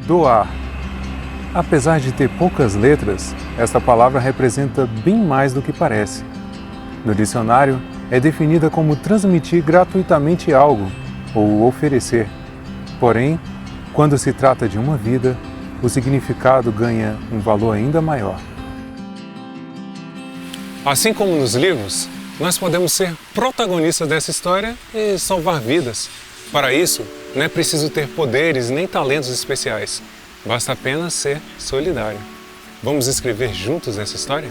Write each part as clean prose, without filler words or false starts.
Doar. Apesar de ter poucas letras, esta palavra representa bem mais do que parece. No dicionário, é definida como transmitir gratuitamente algo ou oferecer. Porém, quando se trata de uma vida, o significado ganha um valor ainda maior. Assim como nos livros, nós podemos ser protagonistas dessa história e salvar vidas. Para isso, não é preciso ter poderes nem talentos especiais. Basta apenas ser solidário. Vamos escrever juntos essa história?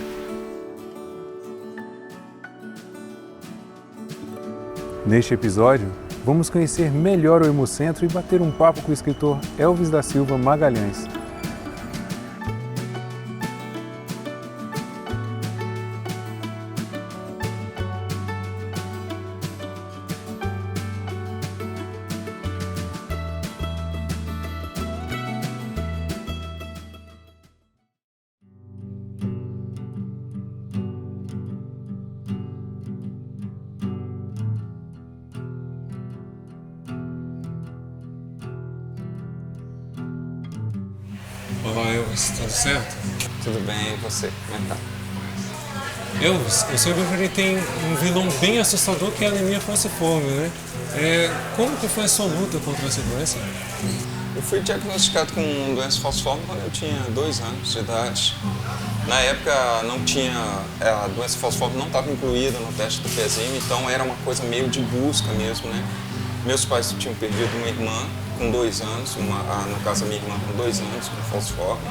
Neste episódio, vamos conhecer melhor o Hemocentro e bater um papo com o escritor Elvis da Silva Magalhães. Olá, Elvis, tudo certo? Tudo bem, e você? Como é que tá? Elvis, o seu livro ele tem um vilão bem assustador que é a anemia falciforme, né? Como que foi a sua luta contra essa doença? Eu fui diagnosticado com doença falciforme quando eu tinha 2 anos de idade. Na época não tinha, a doença falciforme não estava incluída no teste do pezinho, então era uma coisa meio de busca mesmo, né? Meus pais tinham perdido uma irmã com 2 anos, no caso a minha irmã com 2 anos, com falciforme.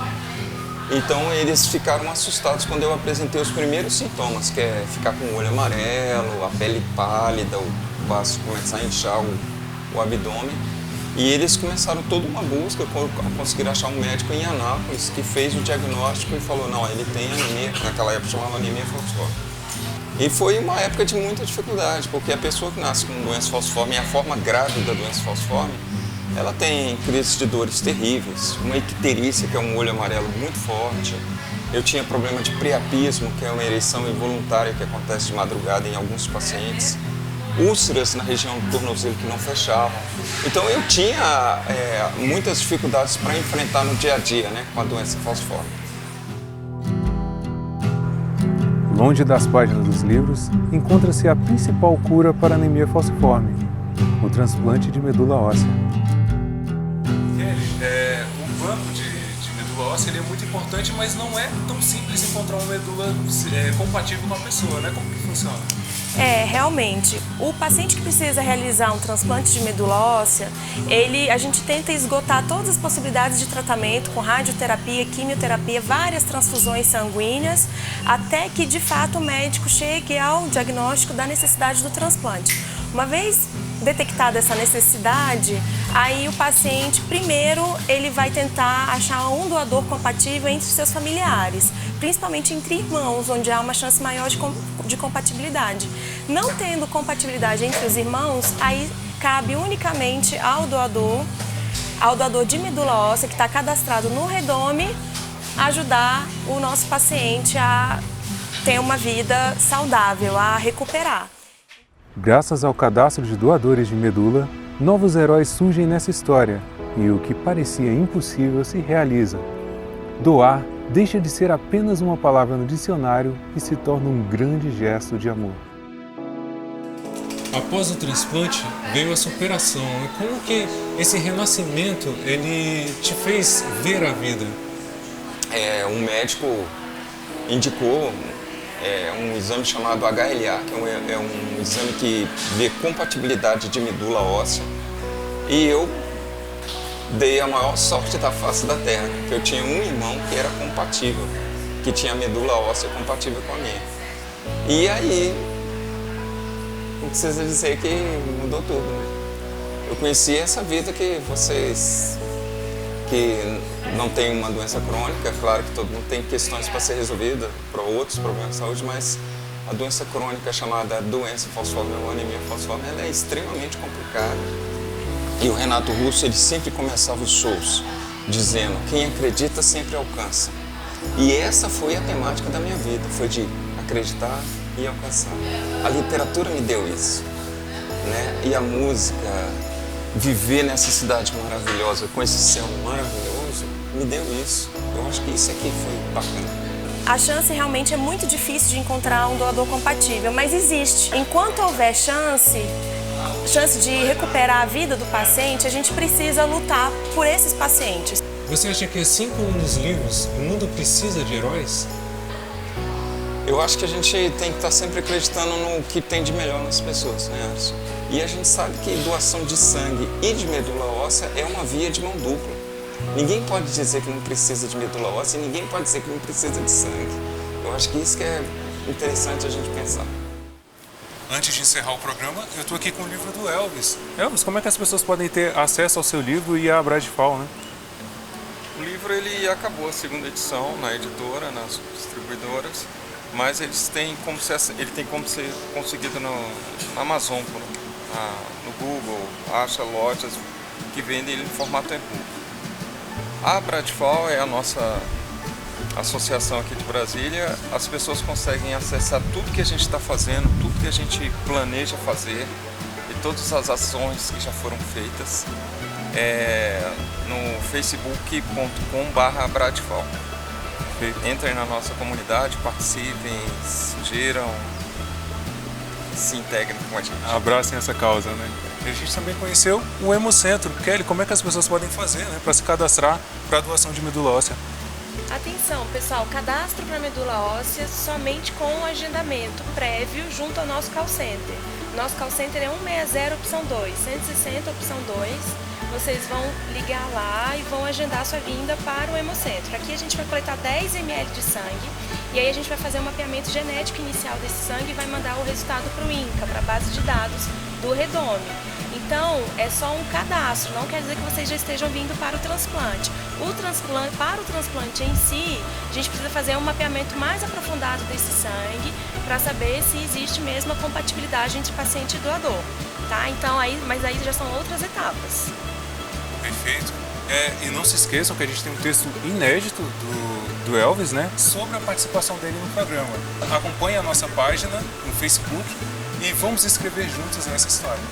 Então eles ficaram assustados quando eu apresentei os primeiros sintomas, que é ficar com o olho amarelo, a pele pálida, o baço começar a inchar o abdômen. E eles começaram toda uma busca, conseguiram achar um médico em Anápolis que fez o diagnóstico e falou, não, ele tem anemia, naquela época chamava anemia falciforme. E foi uma época de muita dificuldade, porque a pessoa que nasce com doença falciforme e a forma grave da doença falciforme, ela tem crises de dores terríveis, uma icterícia, que é um olho amarelo muito forte. Eu tinha problema de priapismo, que é uma ereção involuntária que acontece de madrugada em alguns pacientes. Úlceras na região do tornozelo que não fechavam. Então eu tinha muitas dificuldades para enfrentar no dia a dia, né, com a doença falciforme. Longe das páginas dos livros, encontra-se a principal cura para a anemia falciforme, o transplante de medula óssea. O banco de medula óssea ele é muito importante, mas não é tão simples encontrar uma medula compatível com a pessoa, né? Como que funciona? Realmente, o paciente que precisa realizar um transplante de medula óssea, a gente tenta esgotar todas as possibilidades de tratamento com radioterapia, quimioterapia, várias transfusões sanguíneas, até que de fato o médico chegue ao diagnóstico da necessidade do transplante. Uma vez detectada essa necessidade, aí o paciente, primeiro, ele vai tentar achar um doador compatível entre seus familiares, principalmente entre irmãos, onde há uma chance maior de compatibilidade. Não tendo compatibilidade entre os irmãos, aí cabe unicamente ao doador de medula óssea, que está cadastrado no Redome, ajudar o nosso paciente a ter uma vida saudável, a recuperar. Graças ao cadastro de doadores de medula, novos heróis surgem nessa história e o que parecia impossível se realiza. Doar deixa de ser apenas uma palavra no dicionário e se torna um grande gesto de amor. Após o transplante veio a superação. Como que esse renascimento ele te fez ver a vida? Um médico indicou um exame chamado HLA, que é um exame que vê compatibilidade de medula óssea. E eu dei a maior sorte da face da Terra, né? Que eu tinha um irmão que era compatível, que tinha medula óssea compatível com a minha. E aí, não precisa dizer que mudou tudo, né? Eu conheci essa vida que vocês que não tem uma doença crônica, é claro que todo mundo tem questões para ser resolvidas, para outros problemas de saúde, mas a doença crônica chamada doença falciforme ou anemia falciforme, ela é extremamente complicada. E o Renato Russo, ele sempre começava os shows dizendo, quem acredita sempre alcança. E essa foi a temática da minha vida, foi de acreditar e alcançar. A literatura me deu isso, né? E a música, viver nessa cidade maravilhosa, com esse céu maravilhoso, me deu isso. Eu acho que isso aqui foi bacana. A chance realmente é muito difícil de encontrar um doador compatível, mas existe. Enquanto houver chance de recuperar a vida do paciente, a gente precisa lutar por esses pacientes. Você acha que, assim como nos livros, o mundo precisa de heróis? Eu acho que a gente tem que estar sempre acreditando no que tem de melhor nas pessoas, né, Alisson? E a gente sabe que doação de sangue e de medula óssea é uma via de mão dupla. Ninguém pode dizer que não precisa de medula óssea e ninguém pode dizer que não precisa de sangue. Eu acho que isso que é interessante a gente pensar. Antes de encerrar o programa, eu estou aqui com o livro do Elvis. Elvis, como é que as pessoas podem ter acesso ao seu livro e à Bradfal, né? O livro ele acabou a segunda edição na editora, nas distribuidoras, mas ele tem como ser conseguido na Amazon, no Google, acha lojas que vendem ele em formato e-book. A Bradfal é a nossa associação aqui de Brasília. As pessoas conseguem acessar tudo que a gente está fazendo, tudo que a gente planeja fazer e todas as ações que já foram feitas no facebook.com/Bradfal. Entrem na nossa comunidade, participem, sugiram, se integrem com a gente. Abracem essa causa, né? E a gente também conheceu o Hemocentro. Kelly, como é que as pessoas podem fazer, né, para se cadastrar para a doação de medula óssea? Atenção, pessoal, cadastro para medula óssea somente com agendamento prévio junto ao nosso call center. Nosso call center é 160 opção 2, 160 opção 2. Vocês vão ligar lá e vão agendar sua vinda para o Hemocentro. Aqui a gente vai coletar 10 ml de sangue e aí a gente vai fazer um mapeamento genético inicial desse sangue e vai mandar o resultado para o INCA, para a base de dados do Redome. Então, é só um cadastro, não quer dizer que vocês já estejam vindo para o transplante. Para o transplante em si, a gente precisa fazer um mapeamento mais aprofundado desse sangue para saber se existe mesmo a compatibilidade entre paciente e doador. Tá? Então, mas aí já são outras etapas. Perfeito. E não se esqueçam que a gente tem um texto inédito do Elvis, né, sobre a participação dele no programa. Acompanhe a nossa página no Facebook e vamos escrever juntos nessa história.